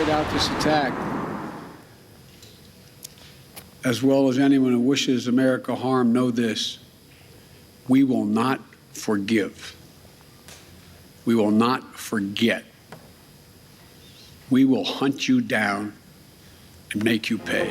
carried out this attack, as well as anyone who wishes America harm, know this: we will not forgive. We will not forget. We will hunt you down and make you pay.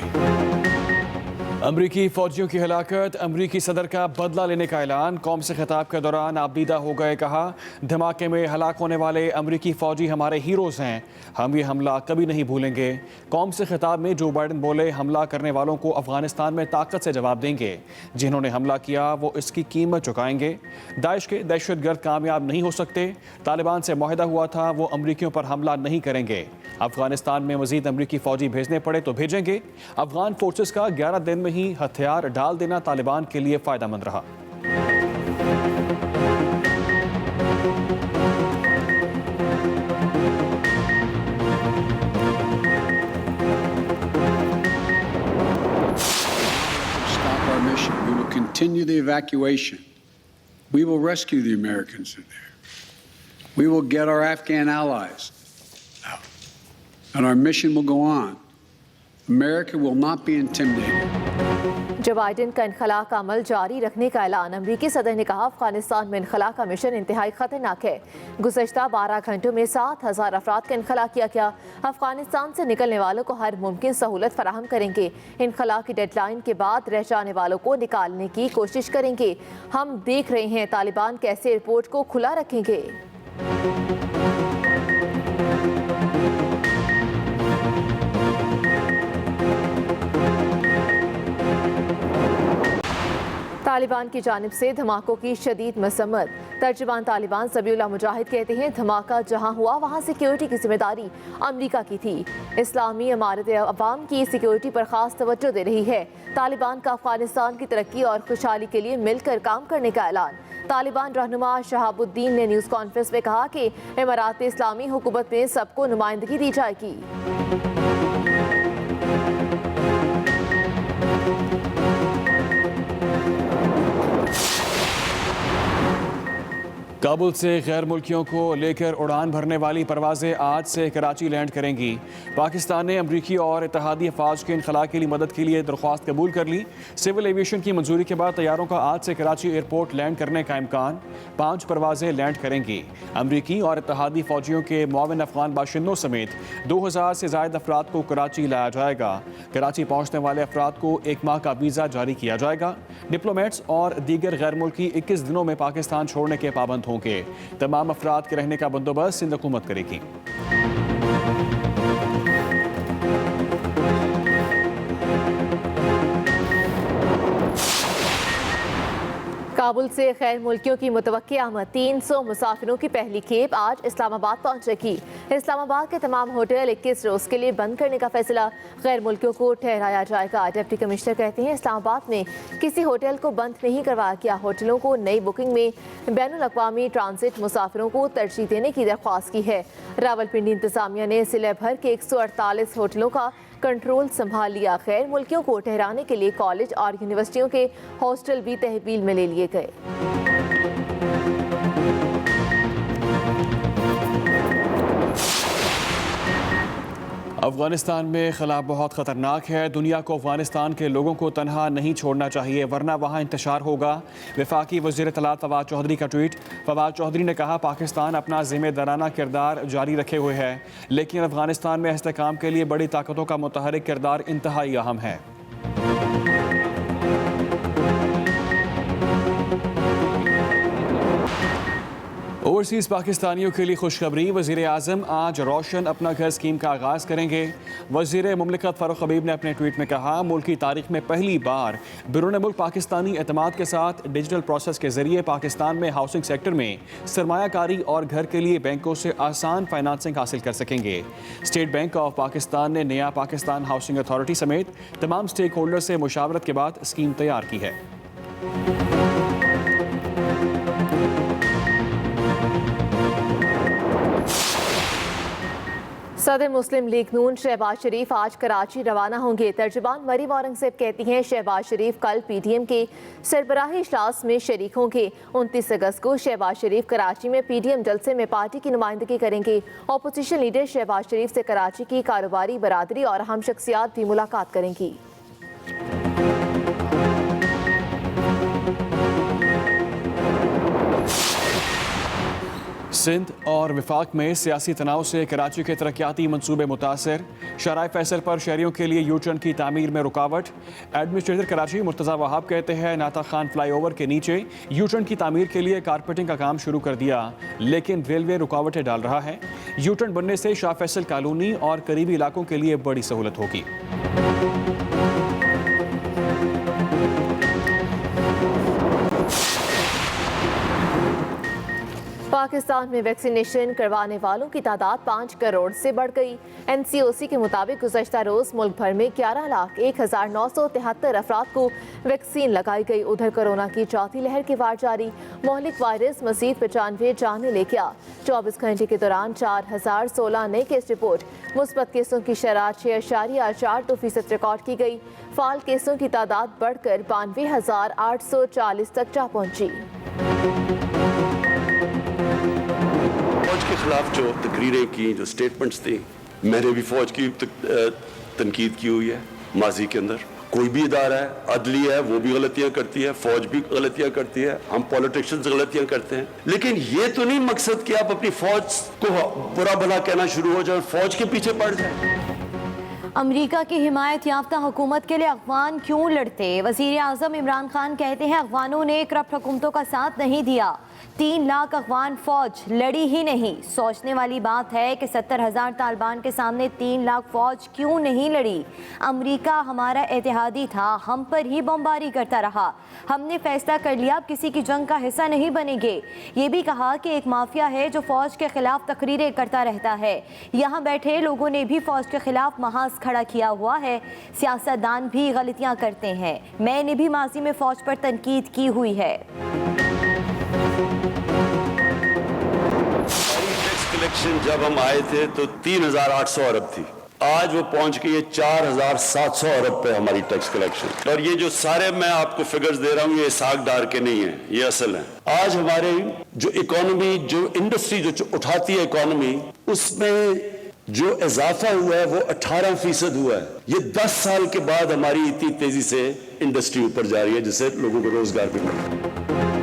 امریکی فوجیوں کی ہلاکت، امریکی صدر کا بدلہ لینے کا اعلان۔ قوم سے خطاب کے دوران آبدیدہ ہو گئے، کہا دھماکے میں ہلاک ہونے والے امریکی فوجی ہمارے ہیروز ہیں، ہم یہ حملہ کبھی نہیں بھولیں گے۔ قوم سے خطاب میں جو بائیڈن بولے حملہ کرنے والوں کو افغانستان میں طاقت سے جواب دیں گے، جنہوں نے حملہ کیا وہ اس کی قیمت چکائیں گے۔ داعش کے دہشت گرد کامیاب نہیں ہو سکتے، طالبان سے معاہدہ ہوا تھا وہ امریکیوں پر حملہ نہیں کریں گے۔ افغانستان میں مزید امریکی فوجی بھیجنے پڑے تو بھیجیں گے۔ افغان فورسز کا 11 دن میں ہی ہتھیار ڈال دینا طالبان کے لیے فائدہ مند رہا۔ Stop our mission. We will continue the evacuation. We will rescue the Americans in there. We will get our Afghan allies out. And our mission will go on. America will not be intimidated. Joe Biden کا انخلاء کا عمل جاری رکھنے کا اعلان۔ امریکی صدر نے کہا افغانستان میں انخلاء کا مشن انتہائی خطرناک ہے۔ گزشتہ 12 گھنٹوں میں 7,000 افراد کا انخلاء کیا گیا۔ افغانستان سے نکلنے والوں کو ہر ممکن سہولت فراہم کریں گے۔ انخلاء کی ڈیڈ لائن کے بعد رہ جانے والوں کو نکالنے کی کوشش کریں گے۔ ہم دیکھ رہے ہیں طالبان کیسے ایئرپورٹ کو کھلا رکھیں گے۔ طالبان کی جانب سے دھماکوں کی شدید مذمت۔ ترجمان طالبان ذبیح اللہ مجاہد کہتے ہیں دھماکہ جہاں ہوا وہاں سیکیورٹی کی ذمہ داری امریکہ کی تھی۔ اسلامی امارت عوام کی سیکیورٹی پر خاص توجہ دے رہی ہے۔ طالبان کا افغانستان کی ترقی اور خوشحالی کے لیے مل کر کام کرنے کا اعلان۔ طالبان رہنما شہاب الدین نے نیوز کانفرنس میں کہا کہ امارات اسلامی حکومت میں سب کو نمائندگی دی جائے گی۔ کابل سے غیر ملکیوں کو لے کر اڑان بھرنے والی پروازیں آج سے کراچی لینڈ کریں گی۔ پاکستان نے امریکی اور اتحادی افواج کے انخلاء کی مدد کے لیے درخواست قبول کر لی۔ سول ایویشن کی منظوری کے بعد طیاروں کا آج سے کراچی ایئرپورٹ لینڈ کرنے کا امکان۔ 5 پروازیں لینڈ کریں گی۔ امریکی اور اتحادی فوجیوں کے معاون افغان باشندوں سمیت 2000 سے زائد افراد کو کراچی لایا جائے گا۔ کراچی پہنچنے والے افراد کو 1 ماہ کا ویزا جاری کیا جائے گا۔ ڈپلومیٹس اور دیگر غیر ملکی 21 دنوں میں پاکستان چھوڑنے کے پابند ہوں گے۔ تمام افراد کے رہنے کا بندوبست سندھ حکومت کرے گی۔ کابل سے غیر ملکیوں کی متوقع آمد۔ 300 مسافروں کی پہلی کھیپ آج اسلام آباد پہنچے گی۔ اسلام آباد کے تمام ہوٹل 21 روز کے لیے بند کرنے کا فیصلہ، غیر ملکیوں کو ٹھہرایا جائے گا۔ ڈپٹی کمشنر کہتے ہیں اسلام آباد میں کسی ہوٹل کو بند نہیں کروایا گیا۔ ہوٹلوں کو نئی بکنگ میں بین الاقوامی ٹرانزٹ مسافروں کو ترجیح دینے کی درخواست کی ہے۔ راولپنڈی انتظامیہ نے ضلع بھر کے 148 ہوٹلوں کا کنٹرول سنبھال لیا۔ غیر ملکیوں کو ٹھہرانے کے لیے کالج اور یونیورسٹیوں کے ہاسٹل بھی تحویل میں لے لیے گئے۔ افغانستان میں خلا بہت خطرناک ہے۔ دنیا کو افغانستان کے لوگوں کو تنہا نہیں چھوڑنا چاہیے ورنہ وہاں انتشار ہوگا۔ وفاقی وزیر اطلاعات فواد چودھری کا ٹویٹ۔ فواد چودھری نے کہا پاکستان اپنا ذمہ دارانہ کردار جاری رکھے ہوئے ہے، لیکن افغانستان میں استحکام کے لیے بڑی طاقتوں کا متحرک کردار انتہائی اہم ہے۔ اوورسیز پاکستانیوں کے لیے خوشخبری۔ وزیر اعظم آج روشن اپنا گھر اسکیم کا آغاز کریں گے۔ وزیر مملکت فاروق حبیب نے اپنے ٹویٹ میں کہا ملکی تاریخ میں پہلی بار بیرون ملک پاکستانی اعتماد کے ساتھ ڈیجیٹل پروسیس کے ذریعے پاکستان میں ہاؤسنگ سیکٹر میں سرمایہ کاری اور گھر کے لیے بینکوں سے آسان فائنانسنگ حاصل کر سکیں گے۔ اسٹیٹ بینک آف پاکستان نے نیا پاکستان ہاؤسنگ اتھارٹی سمیت تمام اسٹیک ہولڈر سے مشاورت کے بعد اسکیم تیار کی ہے۔ सदर मुस्लिम लीग नून शहबाज शरीफ आज कराची रवाना होंगे। तर्जुबान मरीम औरंगजेब कहती हैं शहबाज शरीफ कल PDM के सरबराही इजलास में शरीक होंगे। 29 अगस्त को शहबाज शरीफ कराची में PDM जलसे में पार्टी की नुमाइंदगी करेंगे। अपोजिशन लीडर शहबाज शरीफ से कराची की कारोबारी बरादरी और अहम शख्सियात भी मुलाकात करेंगी। सिंध और विफाक में सियासी तनाव से कराची के तरक्याती मंसूबे मुतासर। शराय फैसल पर शहरियों के लिए यू टर्न की तामीर में रुकावट। एडमिनिस्ट्रेटर कराची मुर्तज़ा वहाब कहते हैं नाता खान फ्लाईओवर के नीचे यू टर्न की तामीर के लिए कारपेटिंग का काम शुरू कर दिया, लेकिन रेलवे रुकावटें डाल रहा है। यू टर्न बनने से शाह फैसल कॉलोनी और करीबी इलाकों के लिए बड़ी सहूलत होगी। पाकिस्तान में वैक्सीनेशन करवाने वालों की तादाद 5 करोड़ से बढ़ गई। NCOC के मुताबिक गुज़श्ता रोज़ मुल्क भर में 11,01,973 अफराद को वैक्सीन लगाई गई। उधर कोरोना की चौथी लहर की वार जारी। मोहलिक वायरस मज़ीद 95 जानें ले गया। 24 घंटे के दौरान 4,016 नए केस रिपोर्ट। मुस्बत केसों की शरह 6.42% रिकॉर्ड की गई। फाल केसों की तादाद बढ़कर 92,840 तक जा पहुंची। फौज के खिलाफ जो तकरीरें की, जो स्टेटमेंट्स थी, मैंने भी फौज की तनकीद की हुई है। माजी के अंदर कोई भी इदारा है, अदली है, वो भी गलतियां करती है, फौज भी गलतियां करती है, हम पॉलिटिशियंस गलतियां करते हैं। लेकिन ये तो नहीं मकसद कि आप अपनी फौज को बुरा भला कहना शुरू हो जाए, फौज के पीछे पड़ जाए। अमरीका की हिमायत याफ्ता हुकूमत के लिए अफगान क्यों लड़ते? वज़ीर आज़म इमरान खान कहते हैं अफगानों ने करप्ट हुकूमतों का साथ नहीं दिया। 3 लाख अफगान फौज लड़ी ही नहीं। सोचने वाली बात है कि 70,000 तालिबान के सामने 3 लाख फौज क्यों नहीं लड़ी? अमरीका हमारा एतिहादी था, हम पर ही बमबारी करता रहा। हमने फैसला कर लिया अब किसी की जंग का हिस्सा नहीं बनेंगे। ये भी कहा कि एक माफिया है जो फौज के खिलाफ तकरीरें करता रहता है। यहाँ बैठे लोगों ने भी फौज के खिलाफ महाज खड़ा किया हुआ है। सियासतदान भी गलतियां करते हैं। मैंने भी माजी में फौज पर तनकीद की हुई है। टैक्स कलेक्शन जब हम आए थे तो 3,800 अरब थी, आज वो पहुंच गई है 4,700 अरब पे हमारी टैक्स कलेक्शन। और ये जो सारे मैं आपको फिगर्स दे रहा हूं ये साग डार के नहीं है, ये असल है। आज हमारे जो इकोनॉमी, जो इंडस्ट्री जो उठाती है इकोनॉमी, उसमें जो इजाफा हुआ है वो 18% हुआ है। ये 10 साल के बाद हमारी इतनी तेजी से इंडस्ट्री ऊपर जा रही है, जिससे लोगों को रोजगार भी मिल रहा है।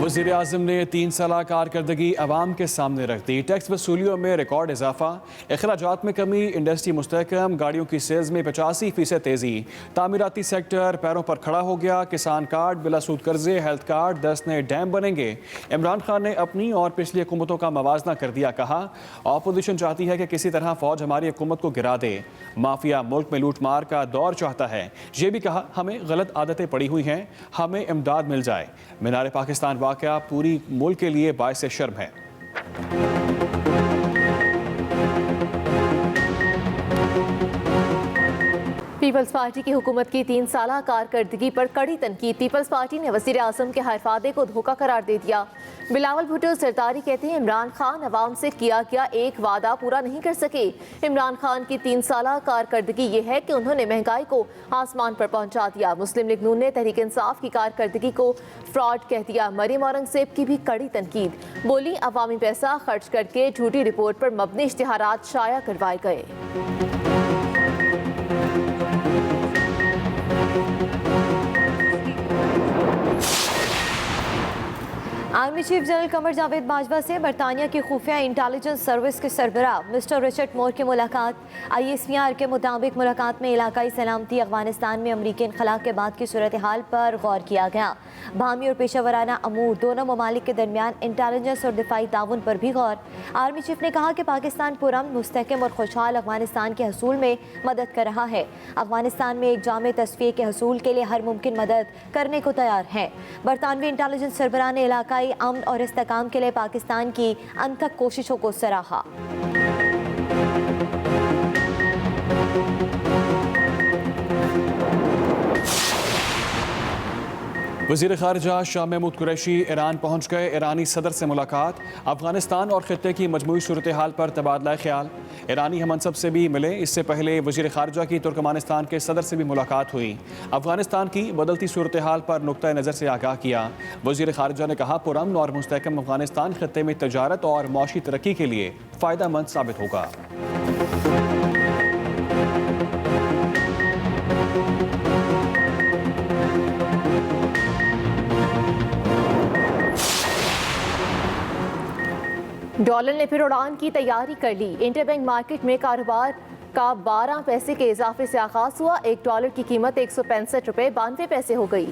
वज़ीर आज़म ने 3 साल कारकर्दगी अवाम के सामने रख दी। टैक्स वसूलियों में रिकॉर्ड इजाफा, अखराजात में कमी, इंडस्ट्री मुस्तहकम, गाड़ियों की सेल्स में 85% तेज़ी। तामीराती सेक्टर पैरों पर खड़ा हो गया। किसान कार्ड, बिलासूद कर्जे, हेल्थ कार्ड, 10 नए डैम बनेंगे। इमरान खान ने अपनी और पिछली हुकूमतों का मवाजना कर दिया। कहा अपोजिशन चाहती है कि किसी तरह फौज हमारी हुकूमत को गिरा दे। माफिया मुल्क में लूटमार का दौर चाहता है। ये भी कहा हमें गलत आदतें पड़ी हुई हैं, हमें इमदाद मिल जाए। मीनार पाकिस्तान वाक़या पूरी मुल्क के लिए बाइस शर्म है। पीपल्स पार्टी की हुकूमत की 3 साल कारकर्दगी पर कड़ी तनकीद। पीपल्स पार्टी ने वज़ीर आज़म के हरफादे को धोखा करार दे दिया। बिलावल भुट्टो सरदारी कहते हैं इमरान खान अवाम से किया गया एक वादा पूरा नहीं कर सके। इमरान खान की 3 साल कारकर्दगी ये है कि उन्होंने महंगाई को आसमान पर पहुंचा दिया। मुस्लिम लीग नून ने तहरीक इंसाफ की कारकर्दगी को फ्रॉड कह दिया। मरीम औरंगजेब की भी कड़ी तनकीद। बोली अवामी पैसा खर्च करके झूठी रिपोर्ट पर मबनी इश्तिहारात शाया करवाए गए। Army chief general Qamar Javed Bajwa से बरतानिया की खुफिया इंटेलिजेंस सर्विस के सरबराह मिस्टर रिचर्ड मोर की मुलाकात। ISPR के मुताबिक मुलाकात में इलाकाई सलामती, अफगानिस्तान में अमरीकी इनखला के बाद की सूरत हाल पर गौर किया गया। बाहमी और पेशावराना अमूर, दोनों ममालिक के दरमियान इंटेलिजेंस और दिफाई ताउन पर भी गौर। आर्मी चीफ ने कहा कि पाकिस्तान पुरअमन, मुस्तहकम और खुशहाल अफगानिस्तान के हसूल में मदद कर रहा है। अफगानिस्तान में एक जामे तस्फिये के हसूल के लिए हर मुमकिन मदद करने को तैयार है। बरतानवी इंटेलिजेंस सरबराह ने इलाकाई अमन और इस्तेकाम के लिए पाकिस्तान की अनथक कोशिशों को सराहा। वज़ीर ख़ारिजा शाह महमूद कुरैशी ईरान पहुँच गए। ईरानी सदर से मुलाकात, अफ़गानिस्तान और ख़ित्ते की मजमूई सूरत हाल पर तबादला ख्याल। ईरानी हमनसब से भी मिले। इससे पहले वज़ीर ख़ारिजा की तुर्कमानिस्तान के सदर से भी मुलाकात हुई। अफ़गानिस्तान की बदलती सूरत हाल पर नुक्ता नज़र से आगाह किया। वज़ीर ख़ारिजा ने कहा, पुरअमन और मुस्तहकम अफ़गानिस्तान ख़ित्ते में तजारत और मौशी तरक्की के लिए फ़ायदा मंद साबित होगा। डॉलर ने फिर उड़ान की तैयारी कर ली। इंटरबैंक मार्केट में कारोबार का 12 पैसे के इजाफे से आगाज हुआ। $1 की कीमत 165 रुपये 92 पैसे हो गई।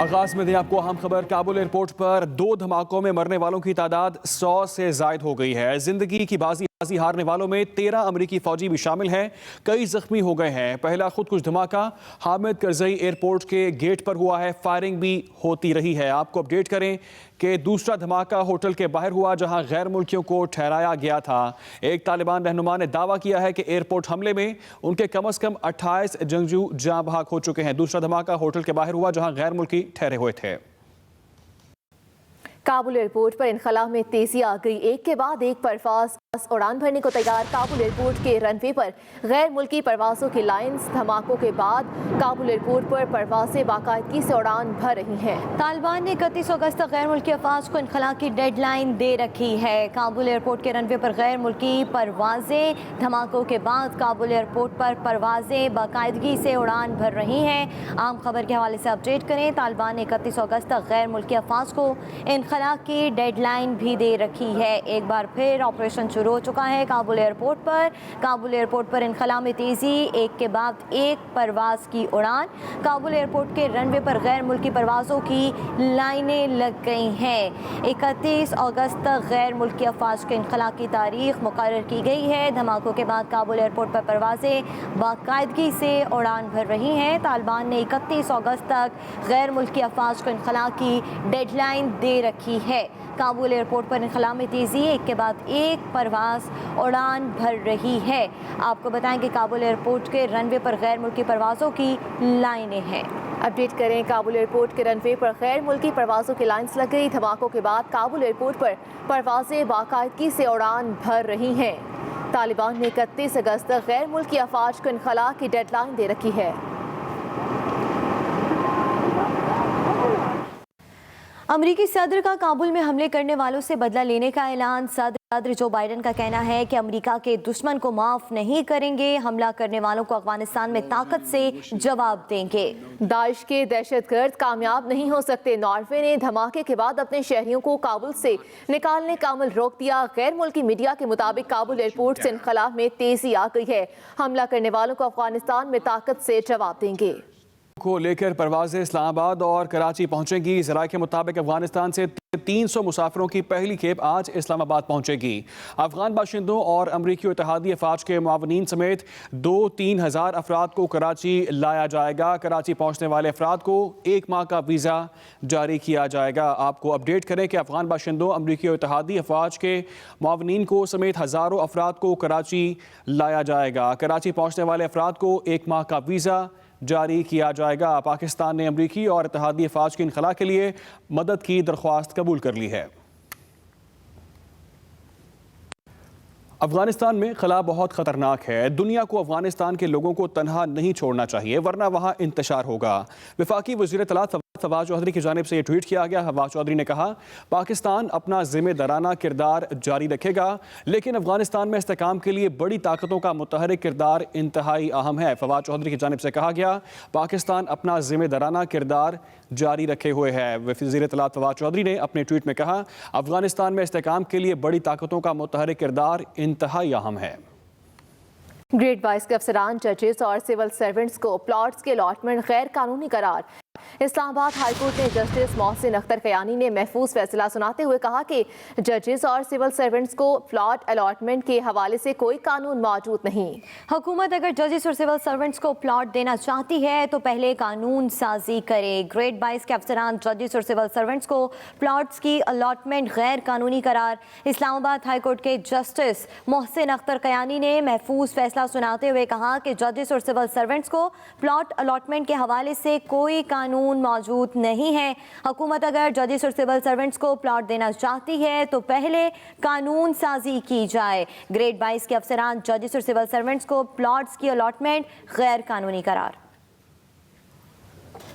आगाज में दें आपको अहम खबर। काबुल एयरपोर्ट पर 2 धमाकों में मरने वालों की तादाद 100 से जायद हो गई है। जिंदगी की बाजी हारने वालों में 13 अमरीकी फौजी भी शामिल हैं। कई जख्मी हो गए हैं। पहला खुदकुश धमाका हामिद करजई एयरपोर्ट के गेट पर हुआ है। फायरिंग भी होती रही है। आपको अपडेट करें कि दूसरा धमाका होटल के बाहर हुआ, जहां गैर मुल्कियों को ठहराया गया था। एक तालिबान रहनुमा ने दावा किया है कि एयरपोर्ट हमले में उनके कम से कम 28 जंगजू जाँ बहक हो चुके हैं। दूसरा धमाका होटल के बाहर हुआ, जहां गैर मुल्की ठहरे हुए थे। काबुल एयरपोर्ट पर इनखला में तेजी आ गई। एक के बाद एक परवाज उड़ान भरने को तैयार। काबुल एयरपोर्ट के रनवे पर गैर मुल्की परवाज़ों की लाइन्स। धमाकों के बाद काबुल एयरपोर्ट पर परवाज़ें बाकायदगी से उड़ान भर रही हैं। तालिबान ने 31 अगस्त तक गैर मुल्की अफवाज को इनखला की डेडलाइन दे रखी है। काबुल एयरपोर्ट के रनवे पर गैर मुल्की परवाज़ें। धमाकों के बाद काबुल एयरपोर्ट पर परवाज़ें बाकायदगी से उड़ान भर रही हैं। आम खबर के हवाले से अपडेट करें। तालिबान ने 31 अगस्त तक गैर मुल्की अफवाज को इनखला की डेडलाइन भी दे रखी है। एक बार फिर ऑपरेशन शुरू हो चुका है काबुल एयरपोर्ट पर। काबुल एयरपोर्ट पर इनखला में तेजी, एक के बाद एक परवाज़ की उड़ान। काबुल एयरपोर्ट के रनवे पर गैर मुल्की परवाज़ों की लाइनें लग गई हैं। 31 अगस्त तक गैर मुल्की अफवाज के इनखला की तारीख मुकर्रर की गई है। धमाकों के बाद काबुल एयरपोर्ट पर परवाज़ें बाकायदगी से उड़ान भर रही हैं। तालिबान ने 31 अगस्त तक गैर मुल्की अफवाज को इनखला की डेडलाइन दे रखी है। काबुल एयरपोर्ट पर इनखला में तेज़ी, एक के बाद एक परवाज़ उड़ान भर रही है। आपको बताएं कि काबुल एयरपोर्ट के रनवे पर गैर मुल्की परवाज़ों की लाइनें हैं। अपडेट करें। काबुल एयरपोर्ट के रनवे पर गैर मुल्की परवाज़ों की लाइन्स लग गई। धमाकों के बाद काबुल एयरपोर्ट पर परवाज़ें बाकायदगी से उड़ान भर रही हैं। तालिबान ने 31 अगस्त तक गैर मुल्की अफवाज को इनखला की डेडलाइन दे रखी है। अमरीकी सदर का काबुल में हमले करने वालों से बदला लेने का ऐलान। सदर जो बाइडन का कहना है कि अमेरिका के दुश्मन को माफ नहीं करेंगे। हमला करने वालों को अफगानिस्तान में ताकत से जवाब देंगे। दाइश के दहशतगर्द कामयाब नहीं हो सकते। नॉर्वे ने धमाके के बाद अपने शहरियों को काबुल से निकालने का अमल रोक दिया। गैर मुल्की मीडिया के मुताबिक काबुल एयरपोर्ट से इनखला में तेजी आ गई है। हमला करने वालों को अफगानिस्तान में ताकत से जवाब देंगे को लेकर परवाज़ें इस्लामाबाद और कराची पहुंचेंगी। ज़राए के मुताबिक अफगानिस्तान से 300 मुसाफिरों की पहली खेप आज इस्लामाबाद पहुंचेगी। अफगान बाशिंदों और अमरीकी इत्तेहादी अफवाज के मुआवनीन समेत 2-3 हज़ार अफराद को कराची लाया जाएगा। कराची पहुंचने वाले अफराद को 1 माह का वीज़ा जारी किया जाएगा। आपको अपडेट करें कि अफगान बाशिंदों, अमरीकी इत्तेहादी अफवाज के मुआवनीन को समेत हज़ारों अफराद को कराची लाया जाएगा। कराची पहुंचने वाले अफराद को 1 माह का वीज़ा जारी किया जाएगा। पाकिस्तान ने अमरीकी और इत्तेहादी अफवाज की इनखला के लिए मदद की दरख्वास्त कबूल कर ली है। अफगानिस्तान में खला बहुत ख़तरनाक है। दुनिया को अफगानिस्तान के लोगों को तनहा नहीं छोड़ना चाहिए, वरना वहाँ इंतशार होगा। वफाकी वज़ीर इत्तलात फवाद चौधरी की जानिब से ये ट्वीट किया गया। फवाद चौधरी ने कहा, पाकिस्तान अपना ज़िम्मेदाराना किरदार जारी रखेगा, लेकिन अफगानिस्तान में इस्तेहकाम के लिए बड़ी ताकतों का मुतहरिक किरदार इंतहाई अहम है। फवाद चौधरी की जानिब से कहा गया, पाकिस्तान अपना ज़िम्मेदाराना किरदार जारी रखे हुए है। वज़ीर इत्तलात फवाद चौधरी ने अपने ट्वीट में कहा, अफगानिस्तान में इस्तेहकाम के लिए बड़ी ताकतों का मुतहरिक किरदार इंतहाई अहम है। ग्रेड वाइस के अफसरान, जजेस और सिविल सर्वेंट्स को प्लॉट्स के अलॉटमेंट गैर कानूनी करार। اسلام آباد ہائی کورٹ نے جسٹس محسن اختر قیانی نے محفوظ فیصلہ سناتے ہوئے کہا کہ ججز اور سول سرونٹس کو پلاٹ الاٹمنٹ کے حوالے سے کوئی قانون موجود نہیں۔ حکومت اگر ججز اور سول سرونٹس کو پلاٹ دینا چاہتی ہے تو پہلے قانون سازی کرے۔ گریڈ 22 کے افسران، ججز اور سول سرونٹس کو پلاٹس کی الاٹمنٹ غیر قانونی قرار۔ اسلام آباد ہائی کورٹ کے جسٹس محسن اختر قیانی نے محفوظ فیصلہ سناتے ہوئے کہا کہ ججز اور سول سرونٹس کو پلاٹ الاٹمنٹ کے حوالے سے کوئی قانون موجود نہیں ہے۔ حکومت اگر ججز اور سول سرونٹس کو پلاٹ دینا چاہتی ہے تو پہلے قانون سازی کی جائے۔ گریڈ 22 کے افسران، ججز اور سول سرونٹس کو پلاٹس کی الاٹمنٹ غیر قانونی قرار۔